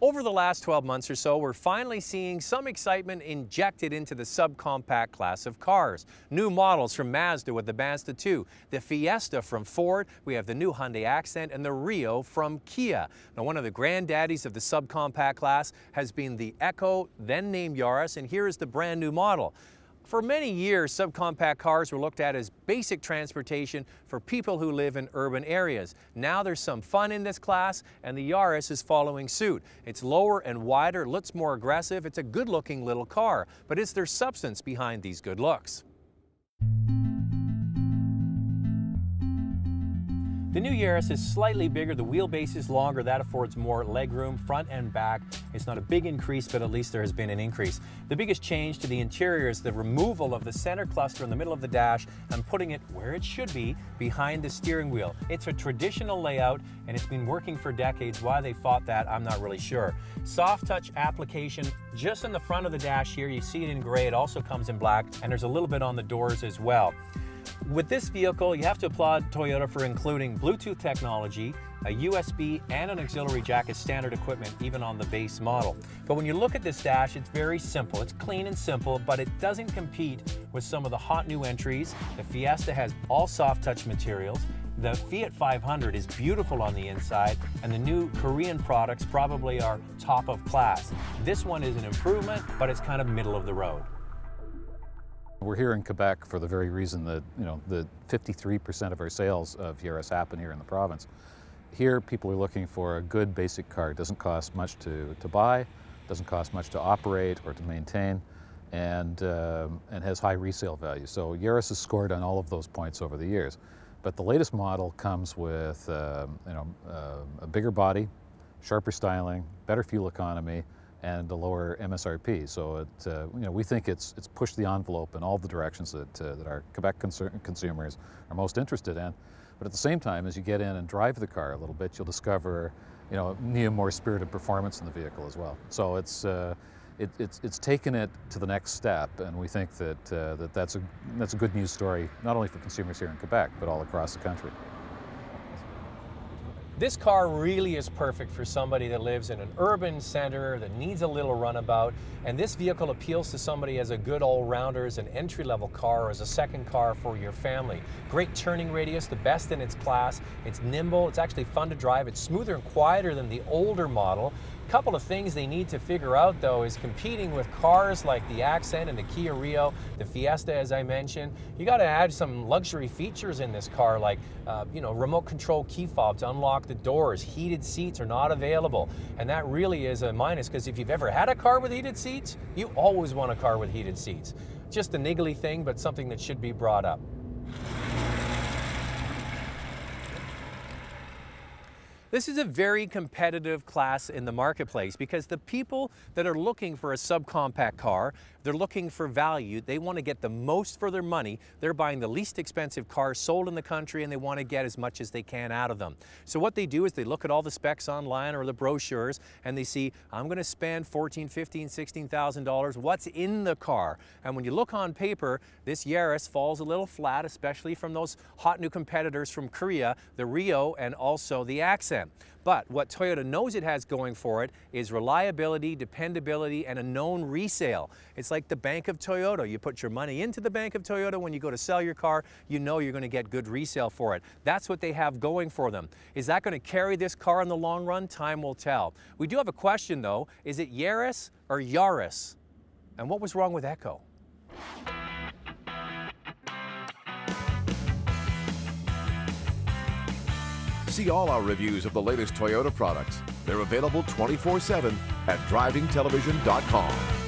Over the last 12 months or so, we're finally seeing some excitement injected into the subcompact class of cars. New models from Mazda with the Mazda 2, the Fiesta from Ford, we have the new Hyundai Accent, and the Rio from Kia. Now, one of the granddaddies of the subcompact class has been the Echo, then named Yaris, and here is the brand new model. For many years, subcompact cars were looked at as basic transportation for people who live in urban areas. Now there's some fun in this class, and the Yaris is following suit. It's lower and wider, looks more aggressive. It's a good-looking little car, but is there substance behind these good looks? The new Yaris is slightly bigger, the wheelbase is longer, that affords more legroom front and back. It's not a big increase, but at least there has been an increase. The biggest change to the interior is the removal of the center cluster in the middle of the dash and putting it where it should be, behind the steering wheel. It's a traditional layout and it's been working for decades. Why they fought that, I'm not really sure. Soft touch application just in the front of the dash here. You see it in gray, it also comes in black, and there's a little bit on the doors as well. With this vehicle, you have to applaud Toyota for including Bluetooth technology, a USB, and an auxiliary jack as standard equipment, even on the base model. But when you look at this dash, it's very simple. It's clean and simple, but it doesn't compete with some of the hot new entries. The Fiesta has all soft touch materials. The Fiat 500 is beautiful on the inside, and the new Korean products probably are top of class. This one is an improvement, but it's kind of middle of the road. We're here in Quebec for the very reason that, the 53% of our sales of Yaris happen here in the province. Here, people are looking for a good basic car. It doesn't cost much to buy, doesn't cost much to operate or to maintain, and has high resale value. So Yaris has scored on all of those points over the years. But the latest model comes with a bigger body, sharper styling, better fuel economy, and a lower MSRP. So we think it's pushed the envelope in all the directions that our Quebec consumers are most interested in. But at the same time, as you get in and drive the car a little bit, you'll discover new, more spirited performance in the vehicle as well. So it's taken it to the next step, and we think that that's a good news story, not only for consumers here in Quebec, but all across the country. This car really is perfect for somebody that lives in an urban center that needs a little runabout, and this vehicle appeals to somebody as a good all-rounder, as an entry-level car, or as a second car for your family. Great turning radius, the best in its class. It's nimble, it's actually fun to drive, it's smoother and quieter than the older model. A couple of things they need to figure out, though, is competing with cars like the Accent and the Kia Rio, the Fiesta, as I mentioned. You got to add some luxury features in this car, like remote control key fob to unlock the doors. Heated seats are not available, and that really is a minus, because if you've ever had a car with heated seats, you always want a car with heated seats. Just a niggly thing, but something that should be brought up. This is a very competitive class in the marketplace, because the people that are looking for a subcompact car, they're looking for value. They want to get the most for their money. They're buying the least expensive cars sold in the country, and they want to get as much as they can out of them. So what they do is they look at all the specs online or the brochures, and they see, I'm going to spend $14,000, $15,000, $16,000. What's in the car? And when you look on paper, this Yaris falls a little flat, especially from those hot new competitors from Korea, the Rio and also the Accent. But what Toyota knows it has going for it is reliability, dependability, and a known resale. It's like the Bank of Toyota. You put your money into the Bank of Toyota. When you go to sell your car, you know you're going to get good resale for it. That's what they have going for them. Is that going to carry this car in the long run? Time will tell. We do have a question, though. Is it Yaris or Yaris? And what was wrong with Echo? See all our reviews of the latest Toyota products. They're available 24/7 at drivingtelevision.com.